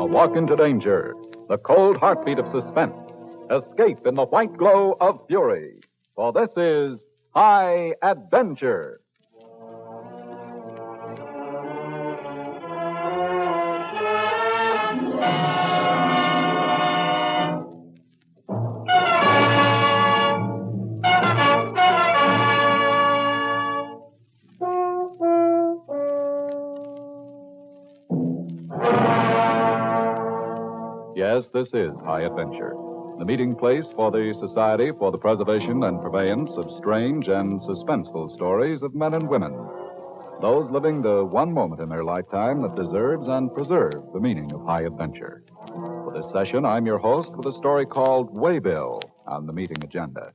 A walk into danger, the cold heartbeat of suspense, escape in the white glow of fury. For this is High Adventure. Yes, this is High Adventure, the meeting place for the Society for the Preservation and Purveyance of Strange and Suspenseful Stories of Men and Women. Those living the one moment in their lifetime that deserves and preserves the meaning of high adventure. For this session, I'm your host with a story called Waybill on the meeting agenda.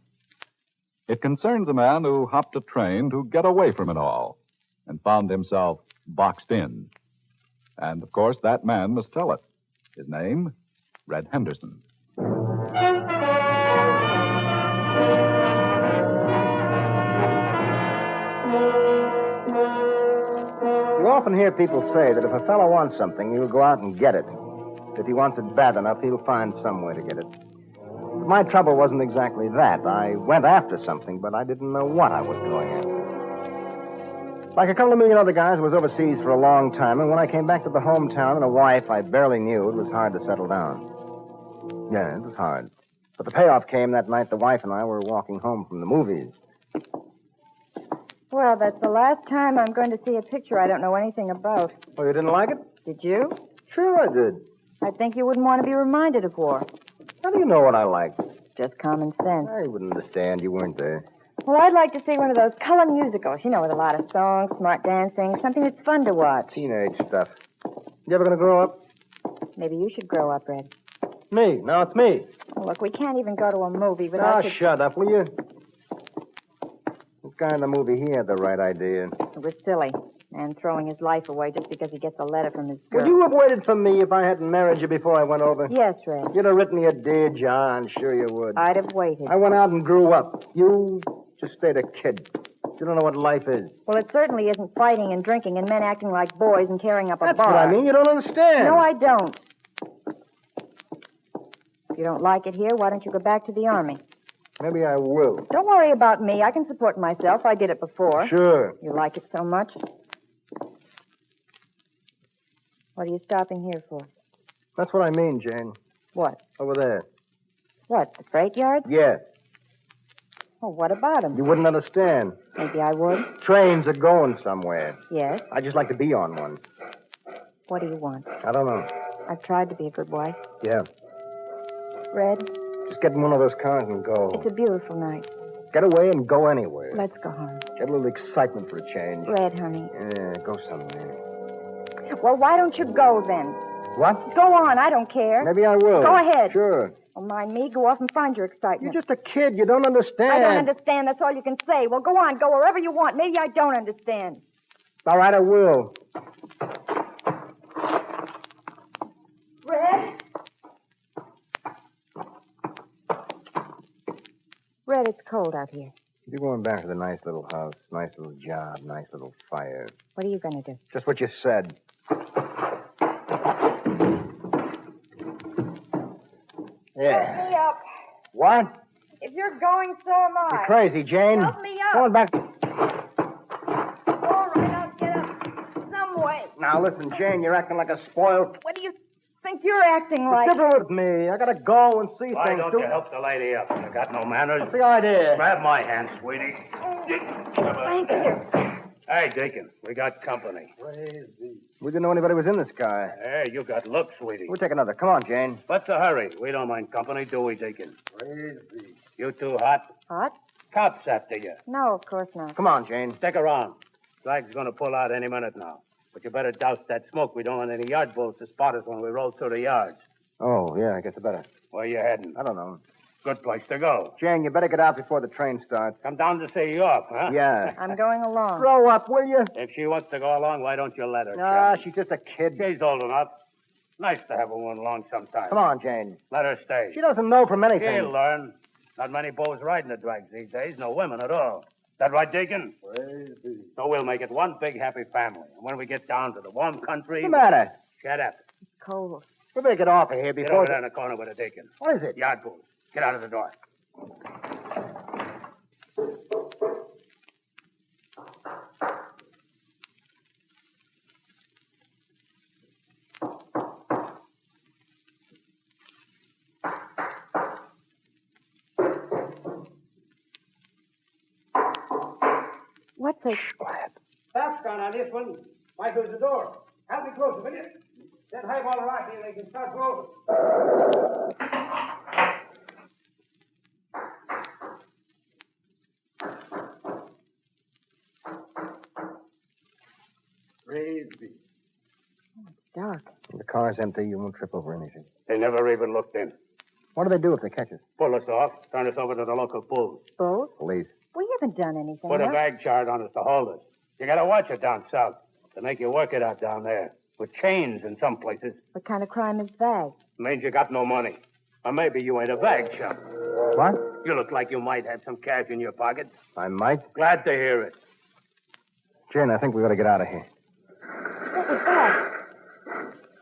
It concerns a man who hopped a train to get away from it all and found himself boxed in. And, of course, that man must tell it. His name, Red Henderson. You often hear people say that if a fellow wants something, he'll go out and get it. If he wants it bad enough, he'll find some way to get it. But my trouble wasn't exactly that. I went after something, but I didn't know what I was going after. Like a couple of million other guys, I was overseas for a long time, and when I came back to the hometown and a wife I barely knew, it was hard to settle down. Yeah, it was hard. But the payoff came that night the wife and I were walking home from the movies. Well, that's the last time I'm going to see a picture I don't know anything about. Oh, you didn't like it? Did you? Sure I did. I think you wouldn't want to be reminded of war. How do you know what I liked? Just common sense. I wouldn't understand. You weren't there. Well, I'd like to see one of those color musicals, with a lot of songs, smart dancing, something that's fun to watch. Teenage stuff. You ever going to grow up? Maybe you should grow up, Red. Me. No, it's me. Oh, look, we can't even go to a movie without... Oh, shut up, will you? This guy in the movie, he had the right idea. It was silly. Man throwing his life away just because he gets a letter from his girl. Would you have waited for me if I hadn't married you before I went over? Yes, Red. You'd have written me a dear John. Sure you would. I'd have waited. I went out and grew up. You just stayed a kid. You don't know what life is. Well, it certainly isn't fighting and drinking and men acting like boys and tearing up a bar. That's what I mean. You don't understand. No, I don't. If you don't like it here, why don't you go back to the Army? Maybe I will. Don't worry about me. I can support myself. I did it before. Sure. You like it so much? What are you stopping here for? That's what I mean, Jane. What? Over there. What, the freight yard? Yeah. Oh, what about them? You wouldn't understand. Maybe I would. Trains are going somewhere. Yes? I'd just like to be on one. What do you want? I don't know. I've tried to be a good wife. Yeah. Red, Just get in one of those cars and go. it's a beautiful night. Get away and go anywhere. Let's go home. Get a little excitement for a change. Red, honey. Yeah, go somewhere. Well, why don't you go then? What? Go on, I don't care. Maybe I will. Go ahead. Sure. Don't mind me. Go off and find your excitement. You're just a kid. You don't understand. I don't understand. That's all you can say. Well, go on. Go wherever you want. Maybe I don't understand. All right, I will. Red? Red, it's cold out here. You're going back to the nice little house, nice little job, nice little fire. What are you going to do? Just what you said. Yeah. Help me up. What? If you're going, so am I. You're crazy, Jane. Help me up. Going back. All right, I'll get up. Some way. Now, listen, Jane, you're acting like a spoiled... What do you think you're acting like? What's different with me? I gotta go and see Why things. don't you help the lady up? You got no manners. What's the idea? Grab my hand, sweetie. Thank you. Hey, Deacon, we got company. We didn't know anybody was in this car. Hey, you got looks, sweetie. We'll take another. Come on, Jane. What's the hurry? We don't mind company, do we, Deacon? You too hot? What? Cops after you. No, of course not. Come on, Jane. Stick around. Flag's gonna pull out any minute now. But you better douse that smoke. We don't want any yard bulls to spot us when we roll through the yards. Oh, yeah, I guess I better. Where you heading? I don't know. Good place to go. Jane, you better get out before the train starts. Come down to see you off, huh? Yeah. I'm going along. Grow up, will you? If she wants to go along, why don't you let her? Ah, chum? she's just a kid. She's old enough. Nice to have a one along sometime. Come on, Jane. Let her stay. She doesn't know from anything. She'll learn. Not many boys riding the drags these days. No women at all. That right, Deacon? So we'll make it one big happy family. And when we get down to the warm country... What's the matter? Shut up. Cold. We'll make it off of here Get before... over there in the corner with a deacon. What is it? Yard bulls. Get out of the door. What's it? Quiet. That's gone on this one. Might close the door. Help me close it, will you? Then highball the rock here, they can start moving. Praise be. Dark. The car's empty. You won't trip over anything. They never even looked in. What do they do if they catch us? Pull us off, turn us over to the local bulls. Bulls? Police. We haven't done anything. Put a huh? bag charge on us to hold us. You gotta watch it down south. They make you work it out down there. With chains in some places. What kind of crime is bag? Means you got no money. Or maybe you ain't a bag chump. What? You look like you might have some cash in your pocket. I might. Glad to hear it. Jen, I think we ought to get out of here. What was that?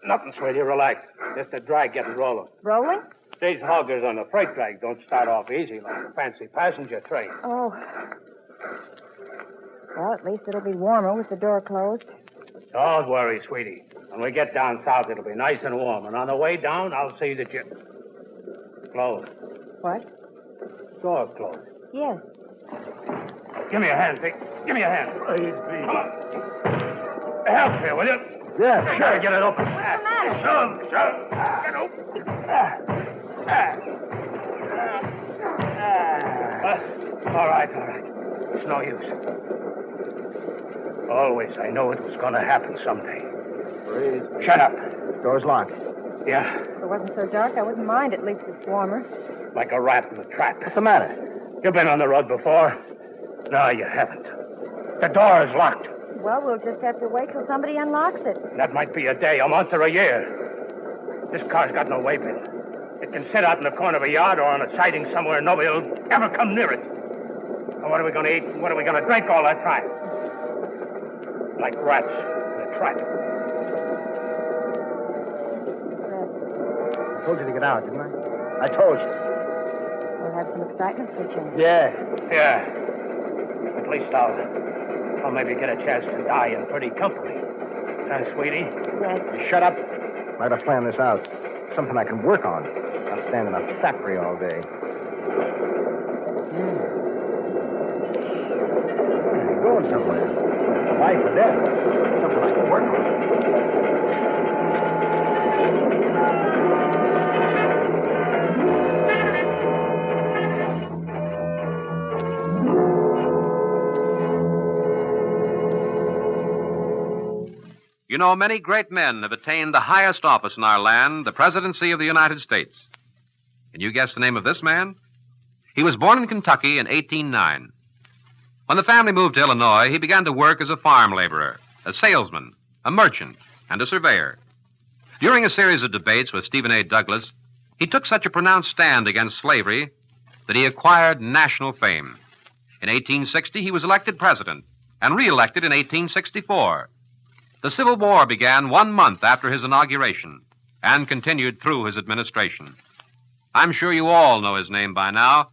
Nothing, sweetie. Relax. Just a drag getting rolling. Rolling? These hoggers on the freight drag don't start off easy like a fancy passenger train. Oh. Well, at least it'll be warmer with the door closed. Don't worry, sweetie. When we get down south, it'll be nice and warm. And on the way down, I'll see that you... Close. What? Door closed. Yes. Give me a hand, Vic. Give me a hand. Praise be. Come on. Help here, will you? Yeah, You gotta get it open. What's the matter? Shove. Get open. All right. It's no use. Always, I know it was gonna happen someday. Shut up. Door's locked. Yeah, If it wasn't so dark, I wouldn't mind. At least it's warmer. like a rat in a trap. What's the matter? You've been on the road before? No, you haven't. The door is locked. Well, we'll just have to wait till somebody unlocks it. That might be a day, a month, or a year. This car's got no waybill. It can sit out in the corner of a yard or on a siding somewhere and nobody will ever come near it. And what are we going to eat and what are we going to drink all that time? Like rats in a trap. I told you to get out, didn't I? I told you. We'll have some excitement for a change. Yeah. At least I'll maybe get a chance to die in pretty company. Huh, sweetie? Yes. You shut up. I gotta plan this out. Something I can work on. I'll stand in a factory all day. You're going somewhere. Life or death. Something I can work on. You know, many great men have attained the highest office in our land, the presidency of the United States. Can you guess the name of this man? He was born in Kentucky in 1809. When the family moved to Illinois, he began to work as a farm laborer, a salesman, a merchant, and a surveyor. During a series of debates with Stephen A. Douglas, he took such a pronounced stand against slavery that he acquired national fame. In 1860, he was elected president and re-elected in 1864. The Civil War began 1 month after his inauguration and continued through his administration. I'm sure you all know his name by now,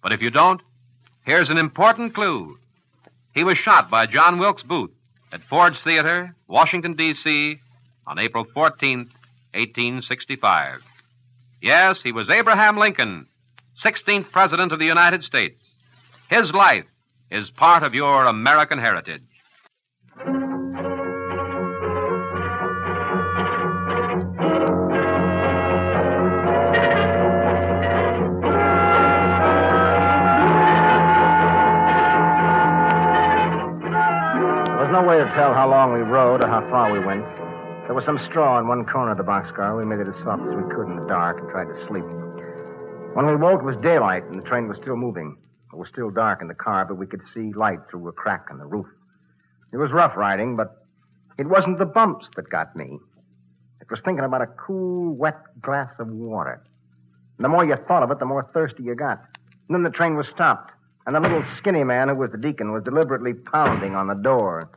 but if you don't, here's an important clue. He was shot by John Wilkes Booth at Ford's Theater, Washington, D.C., on April 14th, 1865. Yes, he was Abraham Lincoln, 16th President of the United States. His life is part of your American heritage. There was no way to tell how long we rode or how far we went. There was some straw in one corner of the boxcar. We made it as soft as we could in the dark and tried to sleep. When we woke, it was daylight, and the train was still moving. It was still dark in the car, but we could see light through a crack in the roof. It was rough riding, but it wasn't the bumps that got me. It was thinking about a cool, wet glass of water. And the more you thought of it, the more thirsty you got. And then the train was stopped, And the little skinny man who was the deacon was deliberately pounding on the door.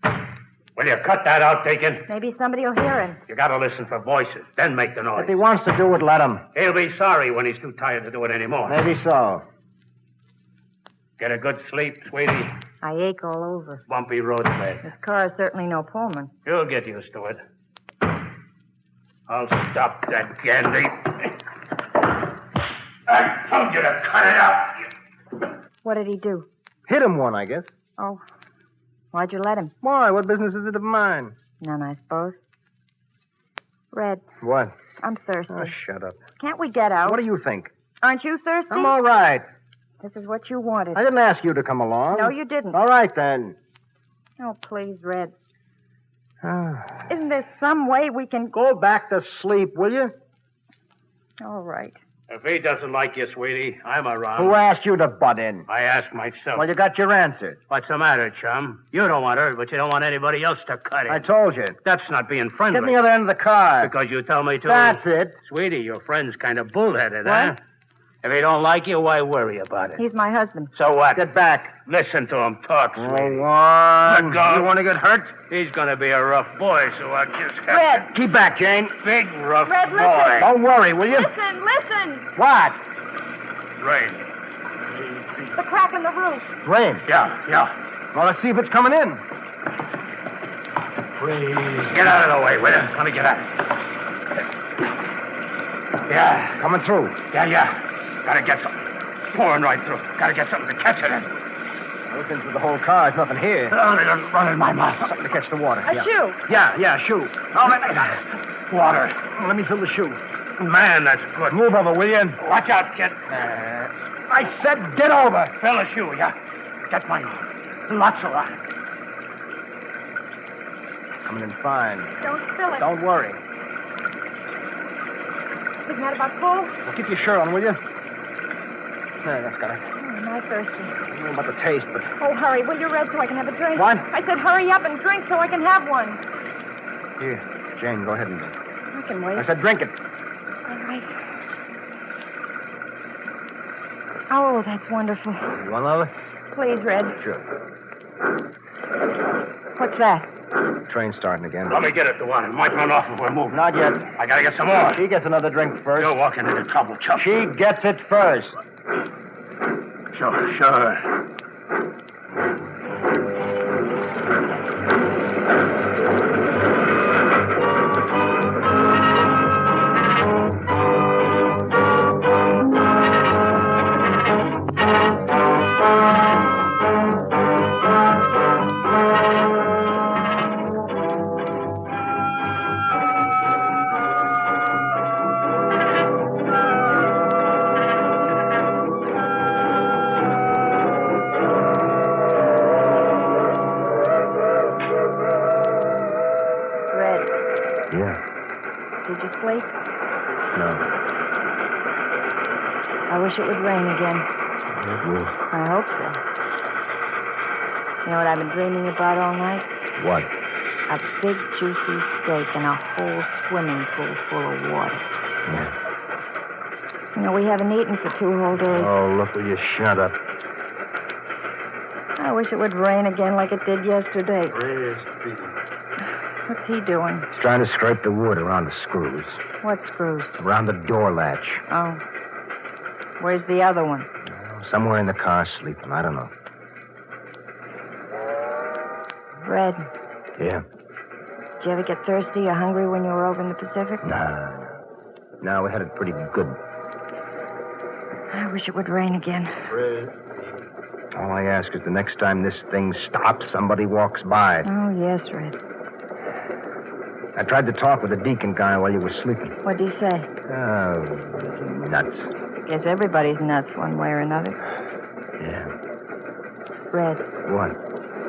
Will you cut that out, Deacon? Maybe somebody will hear him. You gotta listen for voices, then make the noise. If he wants to do it, let him. He'll be sorry when he's too tired to do it anymore. Maybe so. Get a good sleep, sweetie. I ache all over. Bumpy roadbed. This car is certainly no Pullman. You'll get used to it. I'll stop that candy. I told you to cut it out. What did he do? Hit him one, I guess. Oh, why'd you let him? Why? What business is it of mine? None, I suppose. Red, What? I'm thirsty. Oh, shut up. Can't we get out? What do you think? Aren't you thirsty? I'm all right. This is what you wanted. I didn't ask you to come along. No, you didn't. All right, then. Oh, please, Red. Isn't there some way we can... Go back to sleep, will you? All right. If he doesn't like you, sweetie, I'm around. Who asked you to butt in? I asked myself. Well, you got your answer. What's the matter, chum? You don't want her, but you don't want anybody else to cut it. I told you. That's not being friendly. Get me the other end of the car. Because you tell me to. That's it. Sweetie, your friend's kind of bullheaded, What? huh? If he don't like you, why worry about it? He's my husband. So what? Get back. Listen to him talk, sweetie. Go on. Let go. You want to get hurt? He's going to be a rough boy, so I'll just have Red. Keep back, Jane. to... Big rough Red, boy. listen. Don't worry, will you? Listen. What? Rain. The crack in the roof. Rain. Yeah. Well, let's see if it's coming in. Please. Get out of the way, will you? Let me get out. Yeah. Coming through. Yeah. Gotta get something. Pouring right through. Gotta get something to catch it in. Looking through the whole car. There's nothing here. Only doesn't run in my mouth. Something to catch the water. A shoe. Yeah, shoe. Oh, let me... Water. Let me fill the shoe. Man, that's good. Move over, will you? Watch out, kid. I said get over. Fill the shoe, yeah. Get mine. Lots of water. Coming in fine. Don't spill it. Don't worry. Isn't that about full? Well, keep your shirt on, will you? There, that's got it. Oh, am I thirsty? I don't know about the taste, but... Oh, hurry, will you, Red, so I can have a drink? What? I said hurry up and drink so I can have one. Here, Jane, go ahead and drink. I can wait. I said drink it. All right. Oh, that's wonderful. You want another? Please, Red. Sure. What's that? Train's starting again. Let me get it, the one. It might run off if we're moving. Not yet. I gotta get some more. She gets another drink first. You're walking into trouble, chum. She gets it first. Sure. Did you sleep? No. I wish it would rain again. It will. I hope so. You know what I've been dreaming about all night? What? A big, juicy steak and a whole swimming pool full of water. Yeah. You know, we haven't eaten for 2 whole days. Oh, look, will you shut up? I wish it would rain again like it did yesterday. What's he doing? He's trying to scrape the wood around the screws. What screws? Around the door latch. Oh. Where's the other one? Somewhere in the car sleeping. I don't know. Red, Yeah? did you ever get thirsty or hungry when you were over in the Pacific? Nah. No, we had it pretty good. I wish it would rain again. All I ask is the next time this thing stops, somebody walks by. Oh, yes, Red. I tried to talk with the deacon guy while you were sleeping. What'd he say? Oh, nuts. Guess everybody's nuts one way or another. Yeah. Red, What?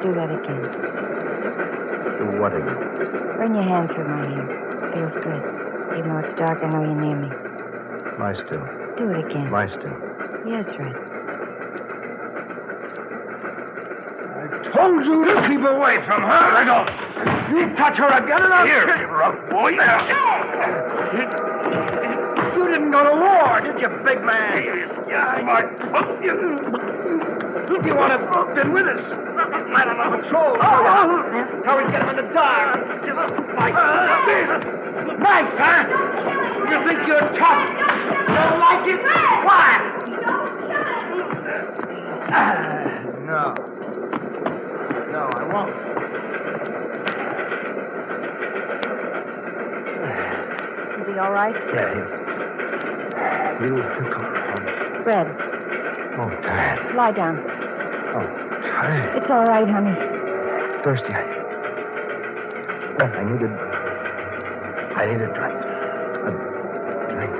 do that again. Do what again? Run your hand through my hair. Feels good. Even though it's dark, I know you're near me. Lie still. Do it again. Lie still. Yes, Red. Told you to keep away from her. Let go. You touch her again and I'll Here, you rough boy. You didn't go to war, did you, big man? Yeah, Mark. You want to have been with us. I don't know patrol. How we get him in the dark? Like this. Thanks, huh? You think you're tough? You don't like it? Why? No. No, I won't. Is he all right? Yeah, you come. Red, Oh, tired. lie down. Oh, tired. It's all right, honey. Thirsty. I need a drink. A drink.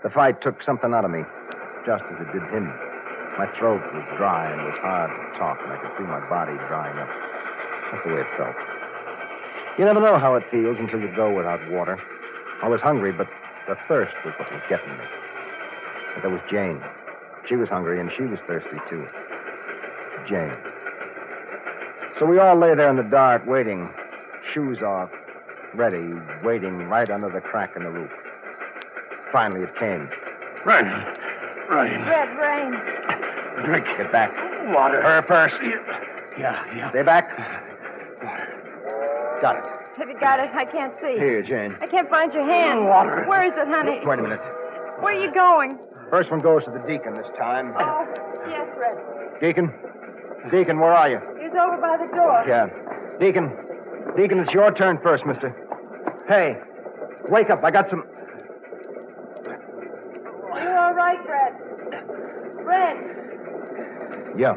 The fight took something out of me, just as it did him. My throat was dry and it was hard to talk, and I could feel my body drying up. That's the way it felt. You never know how it feels until you go without water. I was hungry, but the thirst was what was getting me. But there was Jane. She was hungry, and she was thirsty, too. Jane. So we all lay there in the dark, waiting, shoes off, ready, waiting right under the crack in the roof. Finally, it came. Rain. Rain. Red, rain. Drink. Get back. Water. Her first. Yeah. Stay back. Got it. Have you got it? I can't see. Here, Jane. I can't find your hand. Water. Where is it, honey? Wait a minute. Where are you going? First one goes to the deacon this time. Oh, yes, Red. Deacon? Deacon, where are you? He's over by the door. Yeah. Deacon. Deacon, it's your turn first, mister. Hey, wake up. I got some... Are you all right, Red? Red. Yeah.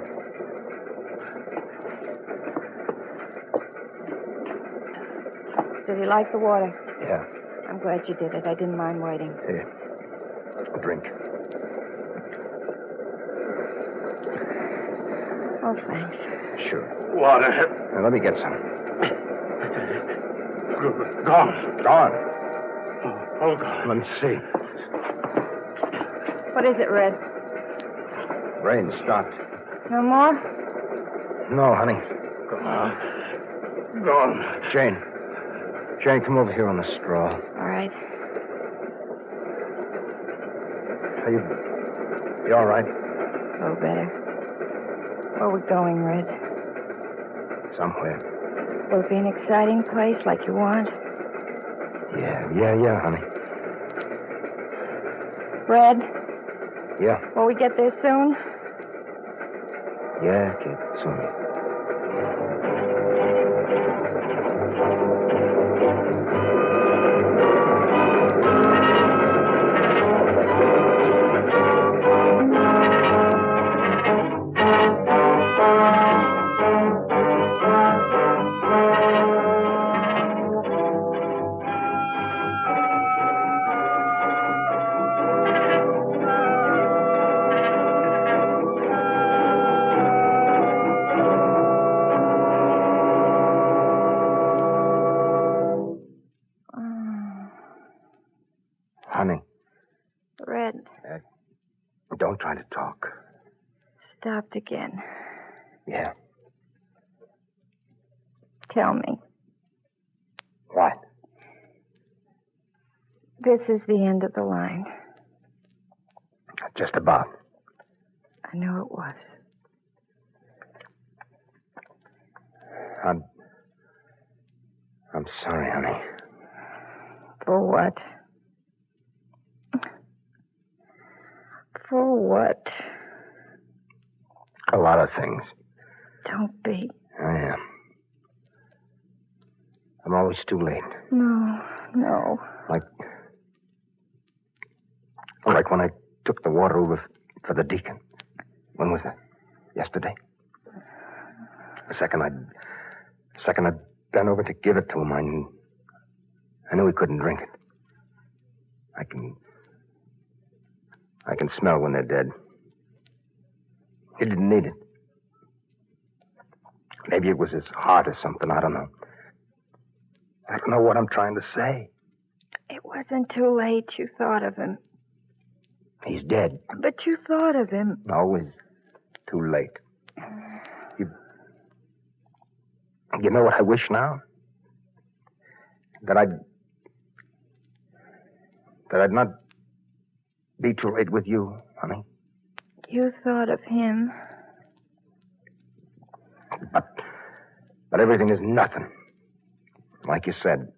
Did he like the water? Yeah. I'm glad you did it. I didn't mind waiting. Here. A drink. Oh, thanks. Sure. Water. Now, let me get some. Gone. Gone. Oh, God. Let me see. What is it, Red? Rain stopped. No more? No, honey. Gone. Jane. Jane, come over here on the straw. All right. Are you all right? A little better. Where are we going, Red? Somewhere. Will it be an exciting place like you want? Yeah, honey. Red, Yeah. will we get there soon? Yeah, kid. Soon. Honey, Red, don't try to talk. stopped again. Yeah. Tell me, What? this is the end of the line. Just about. I knew it was. I'm sorry, honey. For what? For what? A lot of things. Don't be. I am. I'm always too late. No. Like when I took the water over for the deacon. When was that? Yesterday? The second I'd bent over to give it to him, I knew he couldn't drink it. I can smell when they're dead. He didn't need it. Maybe it was his heart or something. I don't know. I don't know what I'm trying to say. It wasn't too late. You thought of him. He's dead. But you thought of him. Always too late. You know what I wish now? That I'd not be too late with you, honey. You thought of him. But everything is nothing. Like you said.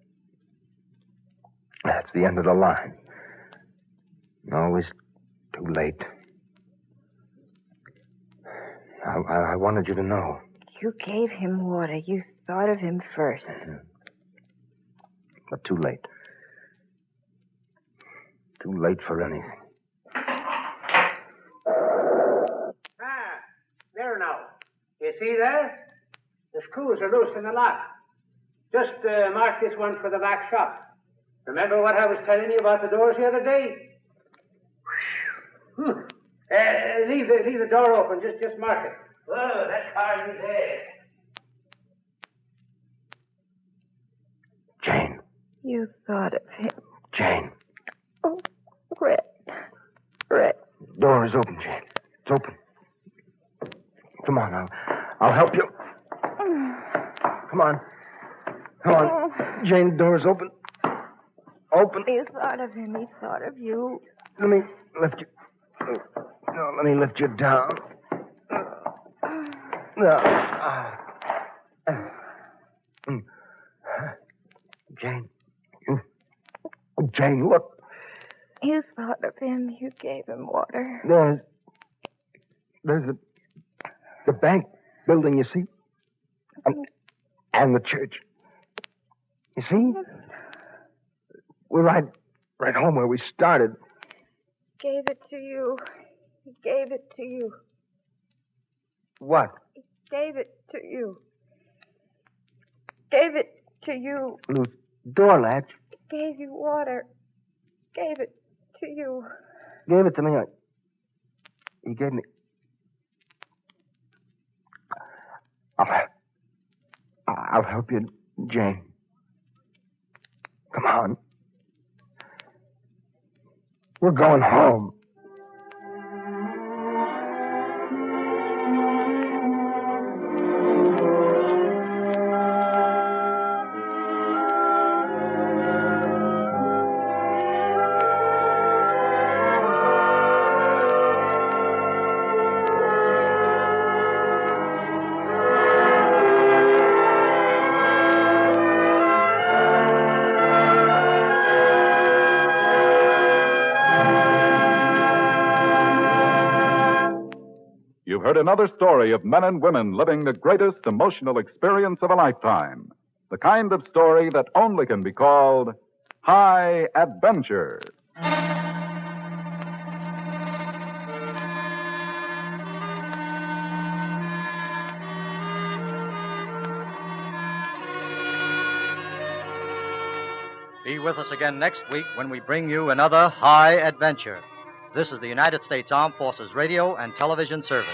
That's the end of the line. Always too late. I wanted you to know. You gave him water. You thought of him first. But too late. Too late for anything. There now. You see there? The screws are loose in the lock. Just mark this one for the back shop. Remember what I was telling you about the doors the other day? Leave the door open. Just mark it. Oh, that car is there. Jane. You thought of him. Jane. Oh, Red. Red. The door is open, Jane. It's open. Come on, I'll help you. Come on. Come on. Jane, the door is open. Open. You thought of him. He thought of you. Let me lift you. No, let me lift you down. Jane. Jane, look. You thought of him. You gave him water. There's the bank building, you see? And the church. You see? We're right home where we started. Gave it to you. He gave it to you. What? He gave it to you. Gave it to you. Loose door latch. Gave you water. Gave it to you. Gave it to me. He gave me. I'll help you, Jane. Come on. We're going home. You've heard another story of men and women living the greatest emotional experience of a lifetime. The kind of story that only can be called high adventure. Be with us again next week when we bring you another high adventure. This is the United States Armed Forces Radio and Television Service.